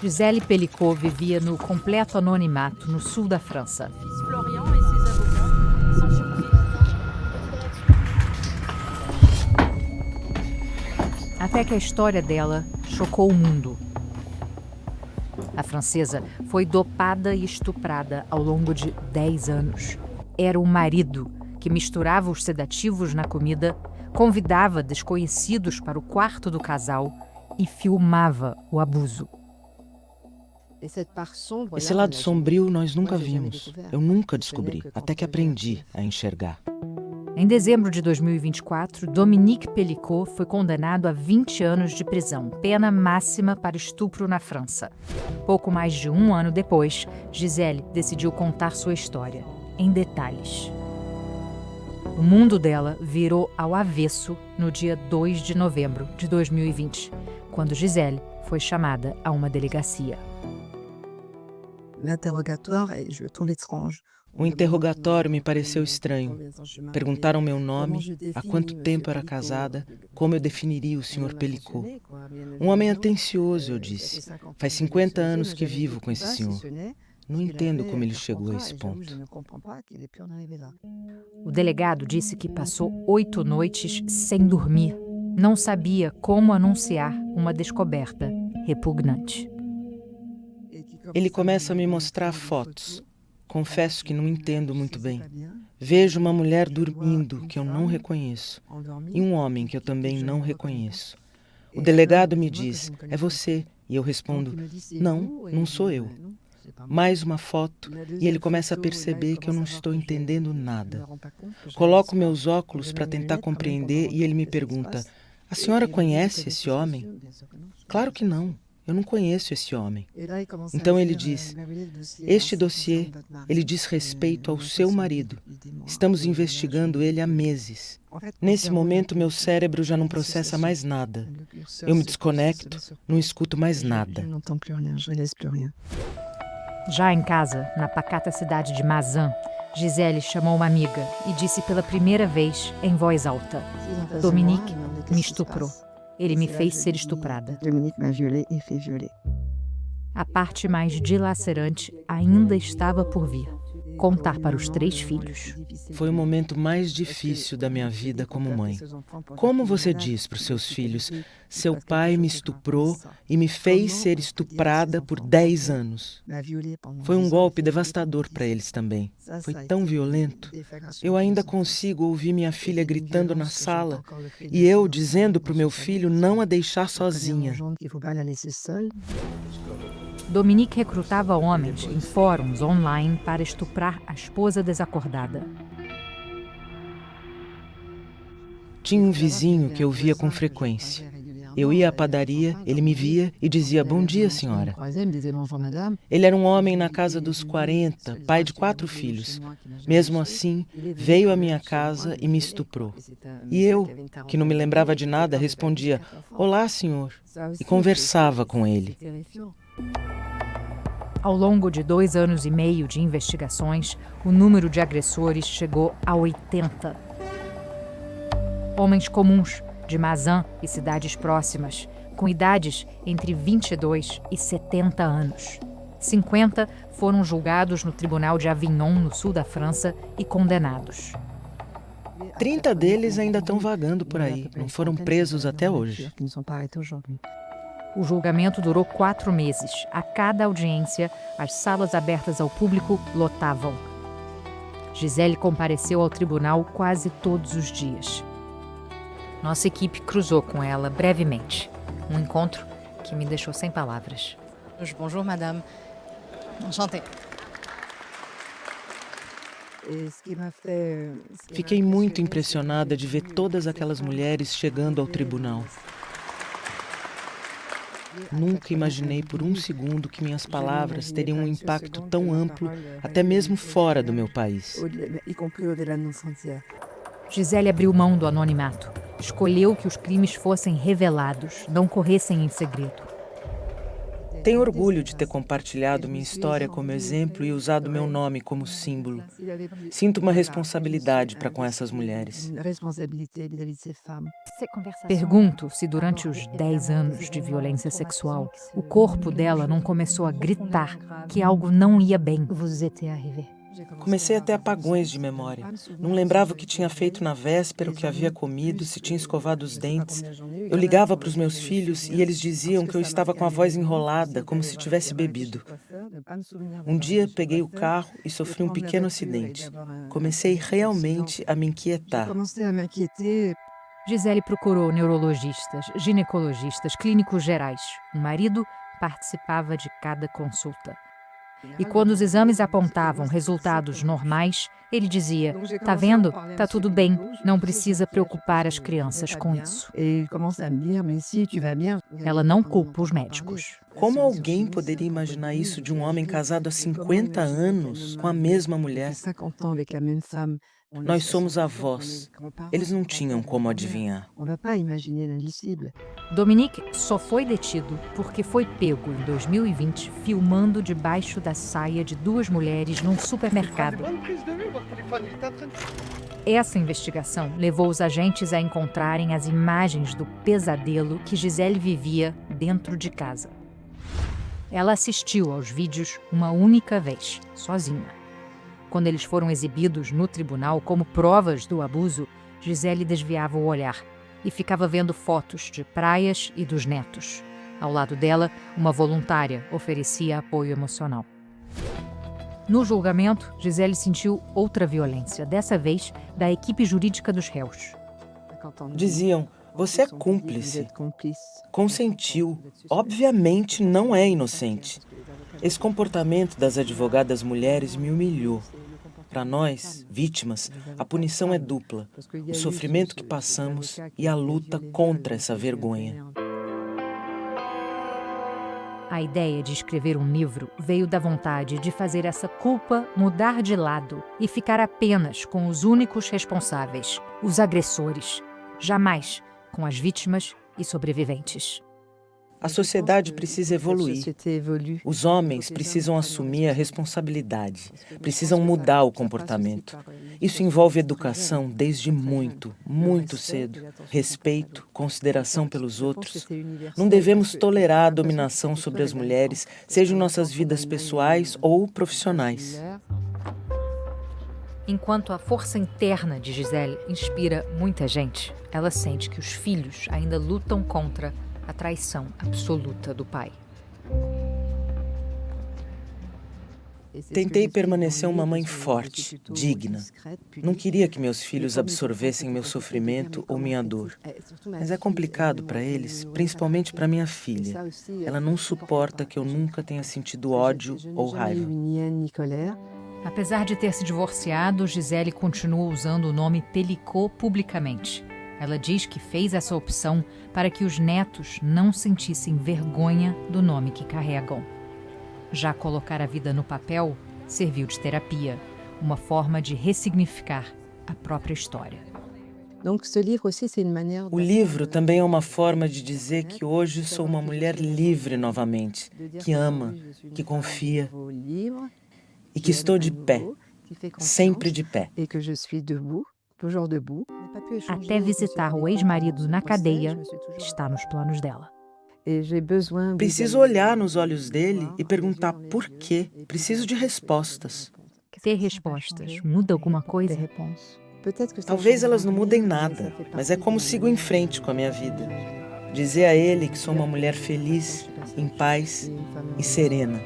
Gisèle Pelicot vivia no completo anonimato no sul da França. Até que a história dela chocou o mundo. A francesa foi dopada e estuprada ao longo de 10 anos. Era o marido que misturava os sedativos na comida, convidava desconhecidos para o quarto do casal e filmava o abuso. Esse lado sombrio nós nunca vimos. Eu nunca descobri, até que aprendi a enxergar. Em dezembro de 2024, Dominique Pelicot foi condenado a 20 anos de prisão, pena máxima para estupro na França. Pouco mais de um ano depois, Gisèle decidiu contar sua história, em detalhes. O mundo dela virou ao avesso no dia 2 de novembro de 2020, quando Gisèle foi chamada a uma delegacia. O interrogatório me pareceu estranho. Perguntaram meu nome, há quanto tempo era casada, como eu definiria o Sr. Pelicot. Um homem atencioso, eu disse. Faz 50 anos que vivo com esse senhor. Não entendo como ele chegou a esse ponto. O delegado disse que passou 8 noites sem dormir. Não sabia como anunciar uma descoberta repugnante. Ele começa a me mostrar fotos. Confesso que não entendo muito bem. Vejo uma mulher dormindo que eu não reconheço e um homem que eu também não reconheço. O delegado me diz, é você, e eu respondo, não sou eu. Mais uma foto e ele começa a perceber que eu não estou entendendo nada. Coloco meus óculos para tentar compreender e ele me pergunta, a senhora conhece esse homem? Claro que não. Eu não conheço esse homem. Então ele diz, este dossiê, ele diz respeito ao seu marido. Estamos investigando ele há meses. Nesse momento, meu cérebro já não processa mais nada. Eu me desconecto, não escuto mais nada. Já em casa, na pacata cidade de Mazan, Gisèle chamou uma amiga e disse pela primeira vez, em voz alta, Dominique me estuprou. Ele me fez ser estuprada. A parte mais dilacerante ainda estava por vir. Contar para os 3 filhos. Foi o momento mais difícil da minha vida como mãe. Como você diz para os seus filhos, seu pai me estuprou e me fez ser estuprada por 10 anos. Foi um golpe devastador para eles também. Foi tão violento. Eu ainda consigo ouvir minha filha gritando na sala e eu dizendo para o meu filho não a deixar sozinha. Dominique recrutava homens em fóruns online para estuprar a esposa desacordada. Tinha um vizinho que eu via com frequência. Eu ia à padaria, ele me via e dizia, bom dia, senhora. Ele era um homem na casa dos 40, pai de 4 filhos. Mesmo assim, veio à minha casa e me estuprou. E eu, que não me lembrava de nada, respondia, olá, senhor, e conversava com ele. Ao longo de 2 anos e meio de investigações, o número de agressores chegou a 80. Homens comuns, de Mazan e cidades próximas, com idades entre 22 e 70 anos. 50 foram julgados no Tribunal de Avignon, no sul da França, e condenados. 30 deles ainda estão vagando por aí, não foram presos até hoje. O julgamento durou 4 meses. A cada audiência, as salas abertas ao público lotavam. Gisèle compareceu ao tribunal quase todos os dias. Nossa equipe cruzou com ela brevemente. Um encontro que me deixou sem palavras. Bonjour, madame. Enchantée. Fiquei muito impressionada de ver todas aquelas mulheres chegando ao tribunal. Nunca imaginei por um segundo que minhas palavras teriam um impacto tão amplo, até mesmo fora do meu país. Gisèle abriu mão do anonimato. Escolheu que os crimes fossem revelados, não corressem em segredo. Tenho orgulho de ter compartilhado minha história como exemplo e usado meu nome como símbolo. Sinto uma responsabilidade para com essas mulheres. Pergunto se durante os 10 anos de violência sexual, o corpo dela não começou a gritar que algo não ia bem. Comecei a ter apagões de memória. Não lembrava o que tinha feito na véspera, o que havia comido, se tinha escovado os dentes. Eu ligava para os meus filhos e eles diziam que eu estava com a voz enrolada, como se tivesse bebido. Um dia peguei o carro e sofri um pequeno acidente. Comecei realmente a me inquietar. Gisele procurou neurologistas, ginecologistas, clínicos gerais. O marido participava de cada consulta. E quando os exames apontavam resultados normais, ele dizia: "Tá vendo? Tá tudo bem, não precisa preocupar as crianças com isso." Ela não culpa os médicos. Como alguém poderia imaginar isso de um homem casado há 50 anos com a mesma mulher? Nós somos avós. Eles não tinham como adivinhar. Dominique só foi detido porque foi pego em 2020 filmando debaixo da saia de duas mulheres num supermercado. Essa investigação levou os agentes a encontrarem as imagens do pesadelo que Gisele vivia dentro de casa. Ela assistiu aos vídeos uma única vez, sozinha. Quando eles foram exibidos no tribunal como provas do abuso, Gisele desviava o olhar e ficava vendo fotos de praias e dos netos. Ao lado dela, uma voluntária oferecia apoio emocional. No julgamento, Gisele sentiu outra violência, dessa vez da equipe jurídica dos réus. Diziam: "Você é cúmplice, consentiu, obviamente não é inocente." Esse comportamento das advogadas mulheres me humilhou. Para nós, vítimas, a punição é dupla: o sofrimento que passamos e a luta contra essa vergonha. A ideia de escrever um livro veio da vontade de fazer essa culpa mudar de lado e ficar apenas com os únicos responsáveis, os agressores, jamais com as vítimas e sobreviventes. A sociedade precisa evoluir. Os homens precisam assumir a responsabilidade, precisam mudar o comportamento. Isso envolve educação desde muito, muito cedo. Respeito, consideração pelos outros. Não devemos tolerar a dominação sobre as mulheres, sejam nossas vidas pessoais ou profissionais. Enquanto a força interna de Gisele inspira muita gente, ela sente que os filhos ainda lutam contra a traição absoluta do pai. Tentei permanecer uma mãe forte, digna. Não queria que meus filhos absorvessem meu sofrimento ou minha dor. Mas é complicado para eles, principalmente para minha filha. Ela não suporta que eu nunca tenha sentido ódio ou raiva. Apesar de ter se divorciado, Gisele continua usando o nome Pelicot publicamente. Ela diz que fez essa opção para que os netos não sentissem vergonha do nome que carregam. Já colocar a vida no papel serviu de terapia, uma forma de ressignificar a própria história. O livro também é uma forma de dizer que hoje sou uma mulher livre novamente, que ama, que confia e que estou de pé, sempre de pé. Até visitar o ex-marido na cadeia está nos planos dela. Preciso olhar nos olhos dele e perguntar por quê. Preciso de respostas. Ter respostas muda alguma coisa? Talvez elas não mudem nada, mas é como sigo em frente com a minha vida. Dizer a ele que sou uma mulher feliz, em paz e serena.